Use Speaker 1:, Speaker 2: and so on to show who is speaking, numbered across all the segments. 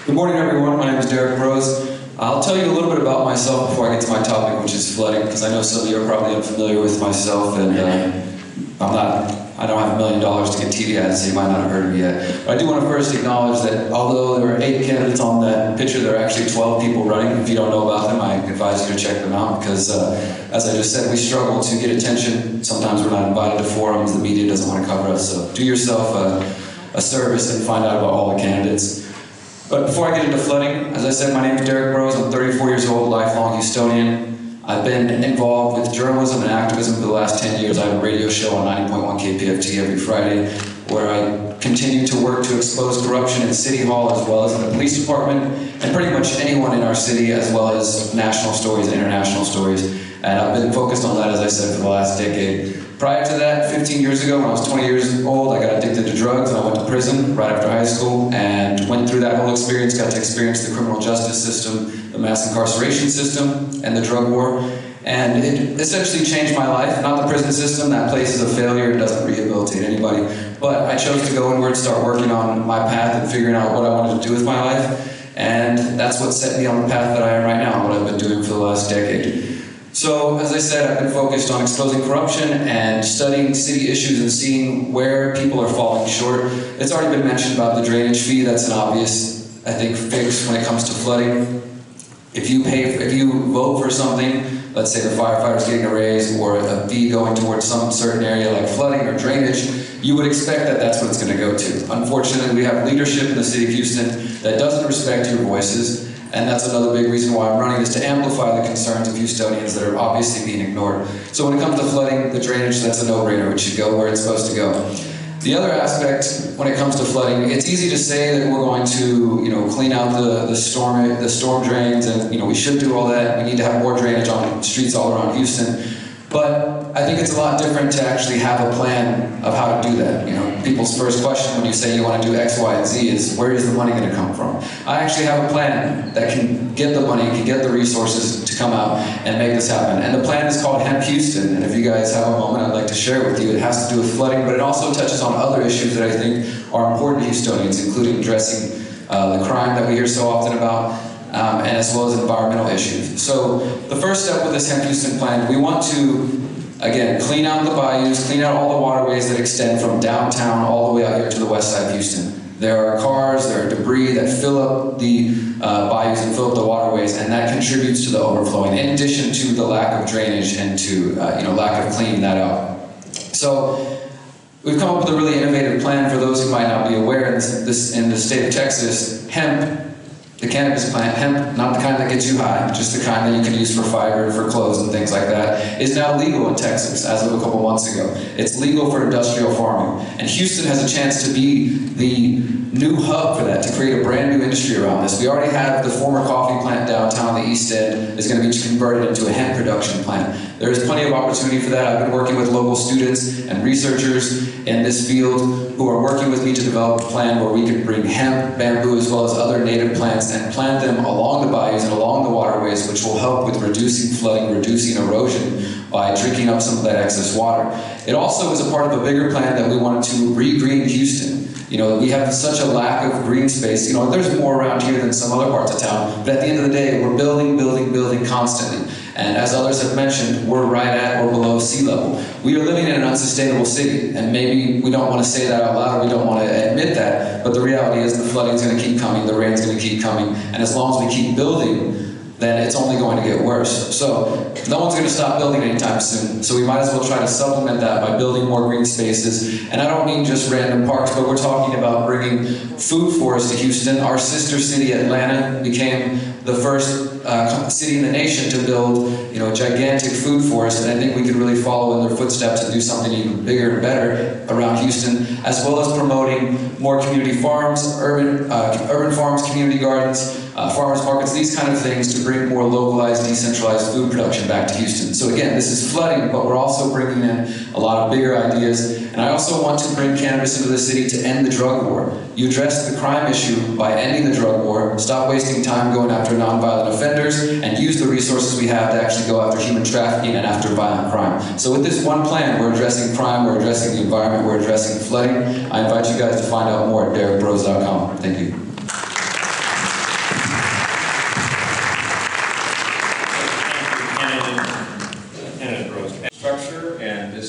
Speaker 1: Good morning, everyone. My name is Derrick Broze. I'll tell you a little bit about myself before I get to my topic, which is flooding, because I know some of you are probably unfamiliar with myself, and I don't have $1 million to get TV ads, so you might not have heard of me yet. But I do want to first acknowledge that although there are 8 candidates on that picture, there are actually 12 people running. If you don't know about them, I advise you to check them out, because as I just said, we struggle to get attention. Sometimes we're not invited to forums, the media doesn't want to cover us, so do yourself a service and find out about all the candidates. But before I get into flooding, as I said, my name is Derrick Broze. I'm 34 years old, lifelong Houstonian. I've been involved with journalism and activism for the last 10 years. I have a radio show on 90.1 KPFT every Friday, where I continue to work to expose corruption in City Hall as well as in the police department, and pretty much anyone in our city, as well as national stories and international stories. And I've been focused on that, as I said, for the last decade. Prior to that, 15 years ago, when I was 20 years old, I got addicted to drugs and I went to prison right after high school and went through that whole experience, got to experience the criminal justice system, the mass incarceration system, and the drug war. And it essentially changed my life. Not the prison system, that place is a failure, it doesn't rehabilitate anybody. But I chose to go inward, start working on my path and figuring out what I wanted to do with my life. And that's what set me on the path that I am right now, what I've been doing for the last decade. So, as I said, I've been focused on exposing corruption and studying city issues and seeing where people are falling short. It's already been mentioned about the drainage fee. That's an obvious, I think, fix when it comes to flooding. If you vote for something, let's say the firefighters getting a raise or a fee going towards some certain area like flooding or drainage, you would expect that that's what it's going to go to. Unfortunately, we have leadership in the city of Houston that doesn't respect your voices. And that's another big reason why I'm running, is to amplify the concerns of Houstonians that are obviously being ignored. So when it comes to flooding, the drainage, that's a no-brainer. It should go where it's supposed to go. The other aspect, when it comes to flooding, it's easy to say that we're going to, clean out the storm drains, and we should do all that. We need to have more drainage on streets all around Houston. But I think it's a lot different to actually have a plan of how to do that. People's first question when you say you want to do X, Y, and Z is, where is the money going to come from? I actually have a plan that can get the money, can get the resources to come out and make this happen. And the plan is called Hemp Houston. And if you guys have a moment, I'd like to share it with you. It has to do with flooding, but it also touches on other issues that I think are important to Houstonians, including addressing the crime that we hear so often about, and as well as environmental issues. So the first step with this Hemp Houston plan, we want to, again, clean out the bayous, clean out all the waterways that extend from downtown all the way out here to the west side of Houston. There are cars, there are debris that fill up the bayous and fill up the waterways, and that contributes to the overflowing, in addition to the lack of drainage and to lack of cleaning that out. So we've come up with a really innovative plan for those who might not be aware. In the state of Texas, hemp, the cannabis plant, hemp, not the kind that gets you high, just the kind that you can use for fiber, for clothes and things like that, is now legal in Texas as of a couple months ago. It's legal for industrial farming. And Houston has a chance to be the new hub for that, to create a brand new industry around this. We already have the former coffee plant downtown on the East End is going to be converted into a hemp production plant. There is plenty of opportunity for that. I've been working with local students and researchers in this field who are working with me to develop a plan where we can bring hemp, bamboo, as well as other native plants and plant them along the bayous and along the waterways, which will help with reducing flooding, reducing erosion by drinking up some of that excess water. It also is a part of a bigger plan that we wanted to re-green Houston. We have such a lack of green space. There's more around here than some other parts of town, but at the end of the day, we're building constantly. And as others have mentioned, we're right at or below sea level. We are living in an unsustainable city, and maybe we don't want to say that out loud, or we don't want to admit that, but the reality is the flooding's going to keep coming, the rain's going to keep coming, and as long as we keep building, then it's only going to get worse. So no one's going to stop building anytime soon. So we might as well try to supplement that by building more green spaces. And I don't mean just random parks, but we're talking about bringing food forests to Houston. Our sister city, Atlanta, became the first city in the nation to build, a gigantic food forest, and I think we could really follow in their footsteps and do something even bigger and better around Houston, as well as promoting more community farms, urban farms, community gardens, farmers markets, these kind of things to bring more localized, decentralized food production back to Houston. So again, this is flooding, but we're also bringing in a lot of bigger ideas. And I also want to bring cannabis into the city to end the drug war. You address the crime issue by ending the drug war, stop wasting time going after nonviolent offenders, and use the resources we have to actually go after human trafficking and after violent crime. So with this one plan, we're addressing crime, we're addressing the environment, we're addressing flooding. I invite you guys to find out more at derrickbroze.com. Thank you.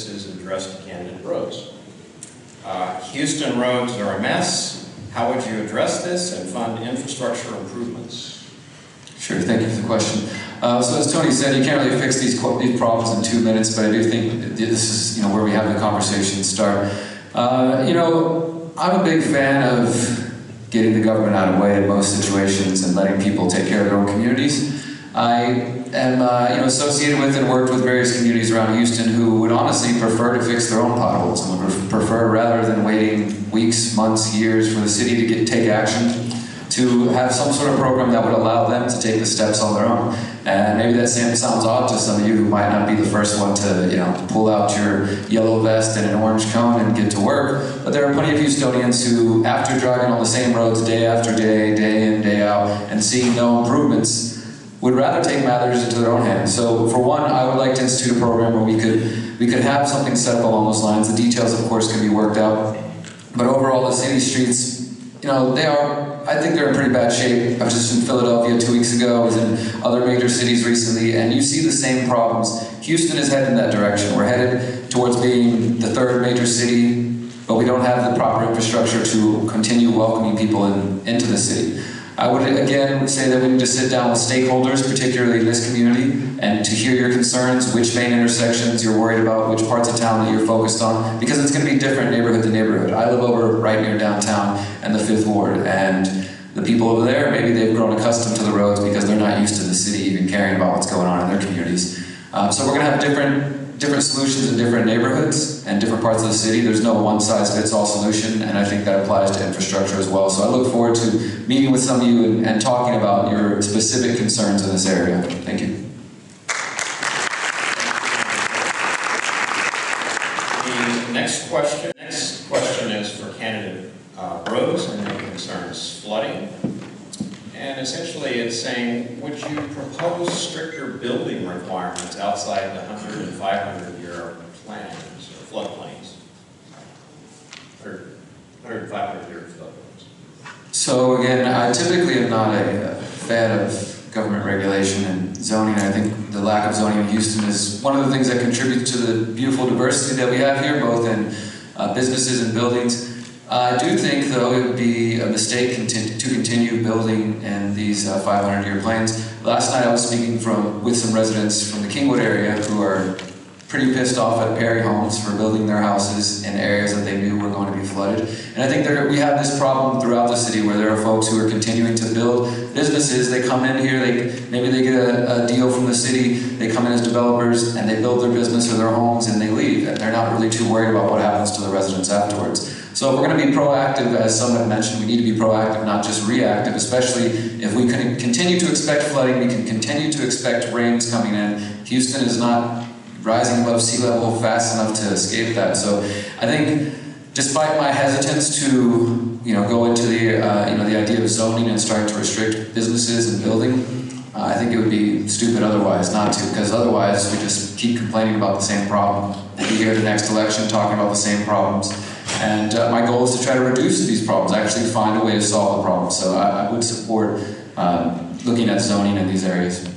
Speaker 2: this is addressed to candidate Broze. Houston roads are a mess. How would you address this and fund infrastructure improvements?
Speaker 1: Sure, thank you for the question. So as Tony said, you can't really fix these problems in 2 minutes, but I do think this is where we have the conversation start. I'm a big fan of getting the government out of the way in most situations and letting people take care of their own communities. I am associated with and worked with various communities around Houston who would honestly prefer to fix their own potholes and would prefer, rather than waiting weeks, months, years for the city to take action, to have some sort of program that would allow them to take the steps on their own. And maybe that sounds odd to some of you who might not be the first one to pull out your yellow vest and an orange cone and get to work, but there are plenty of Houstonians who, after driving on the same roads day after day, day in, day out, and seeing no improvements, would rather take matters into their own hands. So for one, I would like to institute a program where we could have something set up along those lines. The details, of course, can be worked out. But overall, the city streets, I think they're in pretty bad shape. I was just in Philadelphia 2 weeks ago. I was in other major cities recently, and you see the same problems. Houston is headed in that direction. We're headed towards being the third major city, but we don't have the proper infrastructure to continue welcoming people into the city. I would again say that we need to sit down with stakeholders, particularly in this community, and to hear your concerns, which main intersections you're worried about, which parts of town that you're focused on, because it's going to be different neighborhood to neighborhood. I live over right near downtown in the 5th Ward, and the people over there, maybe they've grown accustomed to the roads because they're not used to the city even caring about what's going on in their communities. So we're going to have different solutions in different neighborhoods and different parts of the city. There's no one-size-fits-all solution, and I think that applies to infrastructure as well. So I look forward to meeting with some of you and talking about your specific concerns in this area. Thank you.
Speaker 2: The next question is for candidate Broze, and it concerns flooding. And essentially it's saying, would you propose stricter building requirements outside the 100 and 500 year plans or floodplains? 100 and 500 year floodplains.
Speaker 1: So again, I typically am not a fan of government regulation and zoning. I think the lack of zoning in Houston is one of the things that contributes to the beautiful diversity that we have here, both in businesses and buildings. I do think, though, it would be a mistake to continue building in these 500-year plans. Last night I was speaking with some residents from the Kingwood area who are pretty pissed off at Perry Homes for building their houses in areas that they knew were going to be flooded. And I think we have this problem throughout the city where there are folks who are continuing to build businesses. They come in here, maybe they get a deal from the city, they come in as developers and they build their business or their homes and they leave. And they're not really too worried about what happens to the residents afterwards. So if we're going to be proactive, as some have mentioned, we need to be proactive, not just reactive, especially if we can continue to expect flooding, we can continue to expect rains coming in. Houston is not rising above sea level fast enough to escape that. So I think, despite my hesitance to go into the idea of zoning and starting to restrict businesses and building, I think it would be stupid otherwise not to, because otherwise we just keep complaining about the same problem. We'll be here the next election talking about the same problems. And my goal is to try to reduce these problems, actually find a way to solve the problem. So I would support looking at zoning in these areas.